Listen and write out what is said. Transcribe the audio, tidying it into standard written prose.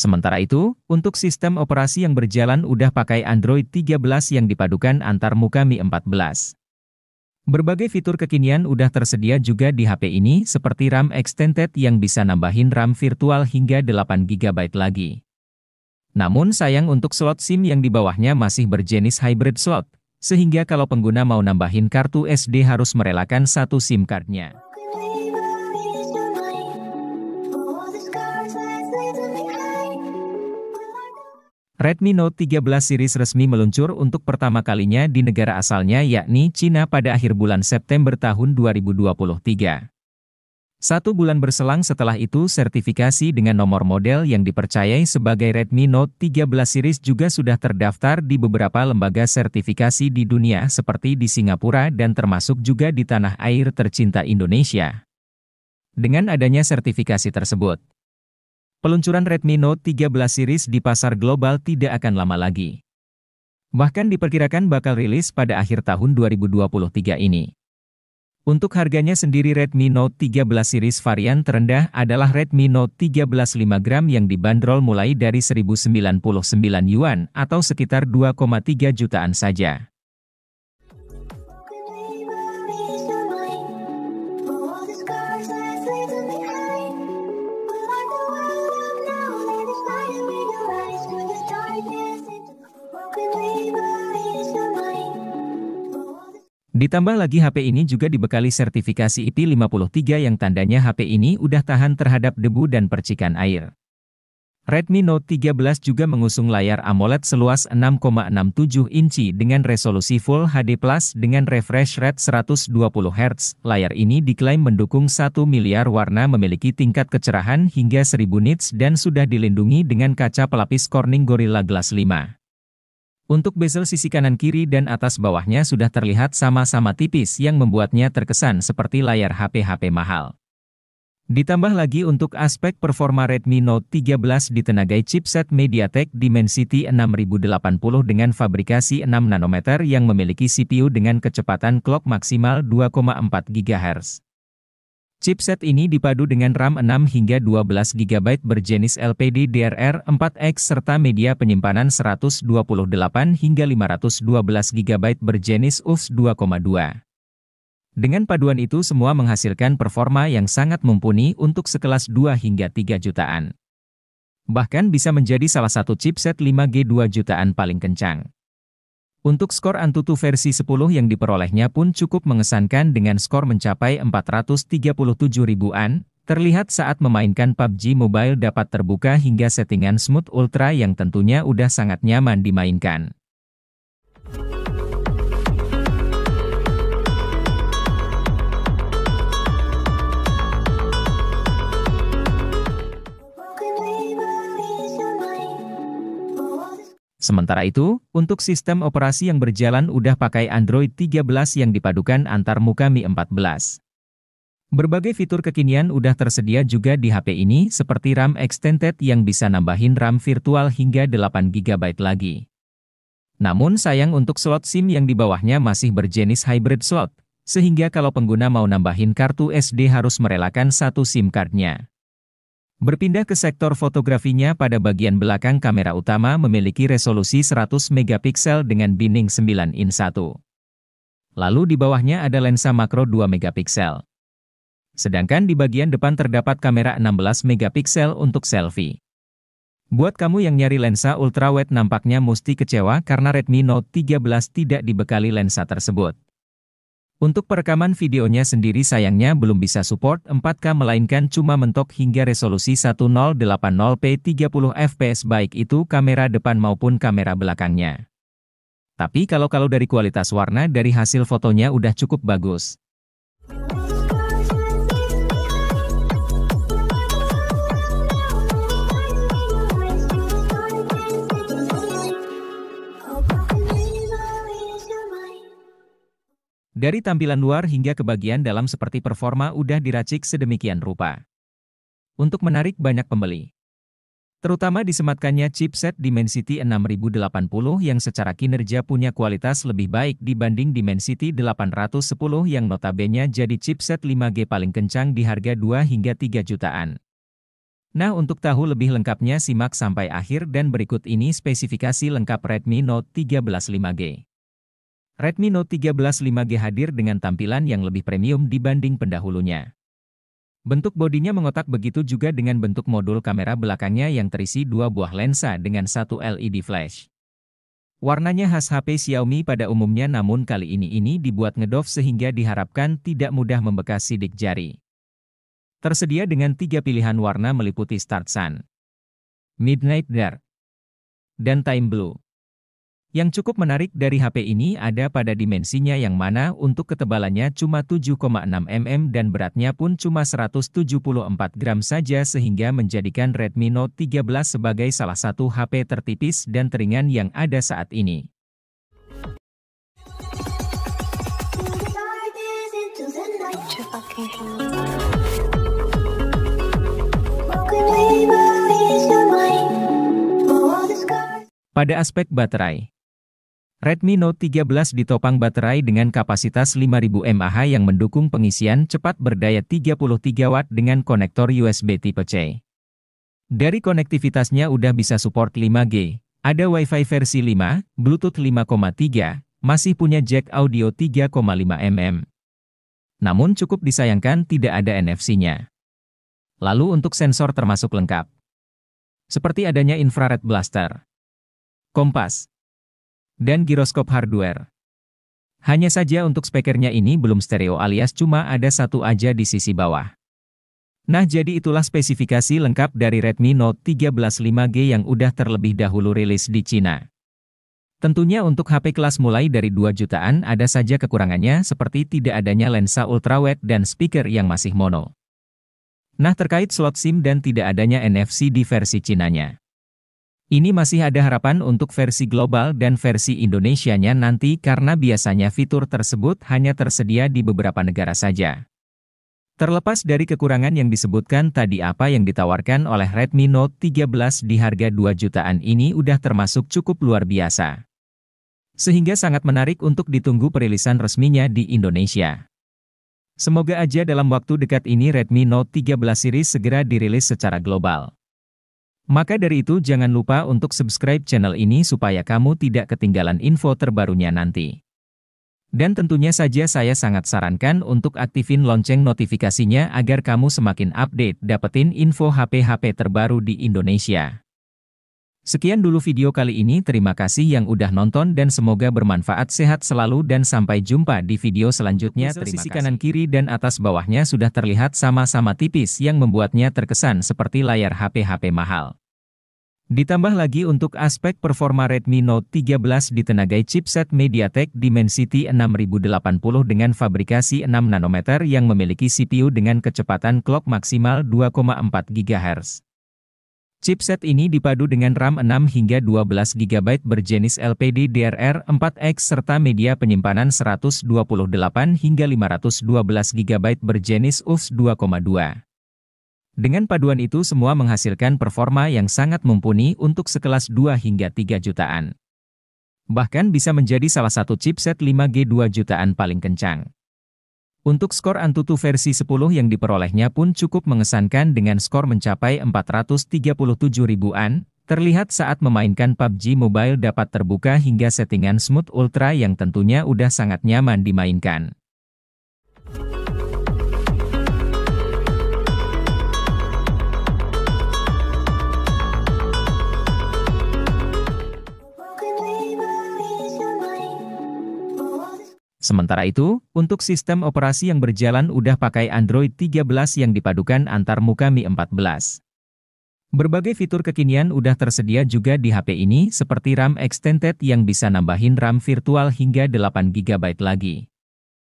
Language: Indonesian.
Sementara itu, untuk sistem operasi yang berjalan udah pakai Android 13 yang dipadukan antar muka Mi 14. Berbagai fitur kekinian udah tersedia juga di HP ini seperti RAM extended yang bisa nambahin RAM virtual hingga 8 GB lagi. Namun sayang untuk slot SIM yang di bawahnya masih berjenis hybrid slot, sehingga kalau pengguna mau nambahin kartu SD harus merelakan satu SIM card-nya. Redmi Note 13 series resmi meluncur untuk pertama kalinya di negara asalnya yakni Cina pada akhir bulan September tahun 2023. 1 bulan berselang setelah itu sertifikasi dengan nomor model yang dipercayai sebagai Redmi Note 13 series juga sudah terdaftar di beberapa lembaga sertifikasi di dunia seperti di Singapura dan termasuk juga di tanah air tercinta Indonesia. Dengan adanya sertifikasi tersebut, peluncuran Redmi Note 13 series di pasar global tidak akan lama lagi. Bahkan diperkirakan bakal rilis pada akhir tahun 2023 ini. Untuk harganya sendiri Redmi Note 13 series varian terendah adalah Redmi Note 13 5GB yang dibanderol mulai dari 1099 Yuan atau sekitar 2,3 jutaan saja. Ditambah lagi HP ini juga dibekali sertifikasi IP53 yang tandanya HP ini udah tahan terhadap debu dan percikan air. Redmi Note 13 juga mengusung layar AMOLED seluas 6,67 inci dengan resolusi Full HD Plus dengan refresh rate 120 Hz. Layar ini diklaim mendukung 1 miliar warna, memiliki tingkat kecerahan hingga 1000 nits dan sudah dilindungi dengan kaca pelapis Corning Gorilla Glass 5. Untuk bezel sisi kanan kiri dan atas bawahnya sudah terlihat sama-sama tipis yang membuatnya terkesan seperti layar HP-HP mahal. Ditambah lagi untuk aspek performa Redmi Note 13 ditenagai chipset MediaTek Dimensity 6080 dengan fabrikasi 6 nanometer yang memiliki CPU dengan kecepatan clock maksimal 2,4 GHz. Chipset ini dipadu dengan RAM 6 hingga 12 GB berjenis LPDDR4X serta media penyimpanan 128 hingga 512 GB berjenis UFS 2,2. Dengan paduan itu semua menghasilkan performa yang sangat mumpuni untuk sekelas 2 hingga 3 jutaan. Bahkan bisa menjadi salah satu chipset 5G 2 jutaan paling kencang. Untuk skor Antutu versi 10 yang diperolehnya pun cukup mengesankan dengan skor mencapai 437 ribuan, terlihat saat memainkan PUBG Mobile dapat terbuka hingga settingan Smooth Ultra yang tentunya udah sangat nyaman dimainkan. Sementara itu, untuk sistem operasi yang berjalan udah pakai Android 13 yang dipadukan antar muka Mi 14. Berbagai fitur kekinian udah tersedia juga di HP ini seperti RAM extended yang bisa nambahin RAM virtual hingga 8 GB lagi. Namun sayang untuk slot SIM yang di bawahnya masih berjenis hybrid slot, sehingga kalau pengguna mau nambahin kartu SD harus merelakan satu SIM card-nya. Berpindah ke sektor fotografinya, pada bagian belakang kamera utama memiliki resolusi 100 megapiksel dengan binding 9:1. Lalu di bawahnya ada lensa makro 2 megapiksel. Sedangkan di bagian depan terdapat kamera 16 megapiksel untuk selfie. Buat kamu yang nyari lensa ultrawide nampaknya mesti kecewa karena Redmi Note 13 tidak dibekali lensa tersebut. Untuk perekaman videonya sendiri sayangnya belum bisa support 4K melainkan cuma mentok hingga resolusi 1080p 30 fps baik itu kamera depan maupun kamera belakangnya. Tapi kalau dari kualitas warna dari hasil fotonya udah cukup bagus. Dari tampilan luar hingga ke bagian dalam seperti performa udah diracik sedemikian rupa. Untuk menarik banyak pembeli. Terutama disematkannya chipset Dimensity 6080 yang secara kinerja punya kualitas lebih baik dibanding Dimensity 810 yang notabene jadi chipset 5G paling kencang di harga 2 hingga 3 jutaan. Nah, untuk tahu lebih lengkapnya simak sampai akhir dan berikut ini spesifikasi lengkap Redmi Note 13 5G. Redmi Note 13 5G hadir dengan tampilan yang lebih premium dibanding pendahulunya. Bentuk bodinya mengotak, begitu juga dengan bentuk modul kamera belakangnya yang terisi dua buah lensa dengan satu LED flash. Warnanya khas HP Xiaomi pada umumnya, namun kali ini dibuat ngedoff sehingga diharapkan tidak mudah membekas sidik jari. Tersedia dengan 3 pilihan warna meliputi Start Sun, Midnight Dark, dan Time Blue. Yang cukup menarik dari HP ini ada pada dimensinya, yang mana untuk ketebalannya cuma 7,6 mm dan beratnya pun cuma 174 gram saja, sehingga menjadikan Redmi Note 13 sebagai salah satu HP tertipis dan teringan yang ada saat ini. Pada aspek baterai, Redmi Note 13 ditopang baterai dengan kapasitas 5000 mAh yang mendukung pengisian cepat berdaya 33 Watt dengan konektor USB tipe C. Dari konektivitasnya udah bisa support 5G, ada Wi-Fi versi 5, Bluetooth 5,3, masih punya jack audio 3,5 mm. Namun cukup disayangkan tidak ada NFC-nya. Lalu untuk sensor termasuk lengkap, seperti adanya infrared blaster, kompas, dan giroskop hardware. Hanya saja untuk speakernya ini belum stereo alias cuma ada satu aja di sisi bawah. Nah, jadi itulah spesifikasi lengkap dari Redmi Note 13 5G yang udah terlebih dahulu rilis di Cina. Tentunya untuk HP kelas mulai dari 2 jutaan ada saja kekurangannya, seperti tidak adanya lensa ultrawide dan speaker yang masih mono. Nah, terkait slot SIM dan tidak adanya NFC di versi Cinanya, ini masih ada harapan untuk versi global dan versi Indonesianya nanti, karena biasanya fitur tersebut hanya tersedia di beberapa negara saja. Terlepas dari kekurangan yang disebutkan tadi, apa yang ditawarkan oleh Redmi Note 13 di harga 2 jutaan ini udah termasuk cukup luar biasa. Sehingga sangat menarik untuk ditunggu perilisan resminya di Indonesia. Semoga aja dalam waktu dekat ini Redmi Note 13 series segera dirilis secara global. Maka dari itu jangan lupa untuk subscribe channel ini supaya kamu tidak ketinggalan info terbarunya nanti. Dan tentunya saja saya sangat sarankan untuk aktifin lonceng notifikasinya agar kamu semakin update dapetin info HP-HP terbaru di Indonesia. Sekian dulu video kali ini, terima kasih yang udah nonton dan semoga bermanfaat. Sehat selalu dan sampai jumpa di video selanjutnya. Sisi kanan kiri dan atas bawahnya sudah terlihat sama-sama tipis yang membuatnya terkesan seperti layar HP-HP mahal. Ditambah lagi untuk aspek performa, Redmi Note 13 ditenagai chipset MediaTek Dimensity 6080 dengan fabrikasi 6 nanometer yang memiliki CPU dengan kecepatan clock maksimal 2,4 GHz. Chipset ini dipadu dengan RAM 6 hingga 12 GB berjenis LPDDR4X serta media penyimpanan 128 hingga 512 GB berjenis UFS 2,2. Dengan paduan itu semua menghasilkan performa yang sangat mumpuni untuk sekelas 2 hingga 3 jutaan. Bahkan bisa menjadi salah satu chipset 5G 2 jutaan paling kencang. Untuk skor Antutu versi 10 yang diperolehnya pun cukup mengesankan dengan skor mencapai 437 ribuan, terlihat saat memainkan PUBG Mobile dapat terbuka hingga settingan Smooth Ultra yang tentunya udah sangat nyaman dimainkan. Sementara itu, untuk sistem operasi yang berjalan udah pakai Android 13 yang dipadukan antar muka Mi 14. Berbagai fitur kekinian udah tersedia juga di HP ini, seperti RAM extended yang bisa nambahin RAM virtual hingga 8 GB lagi.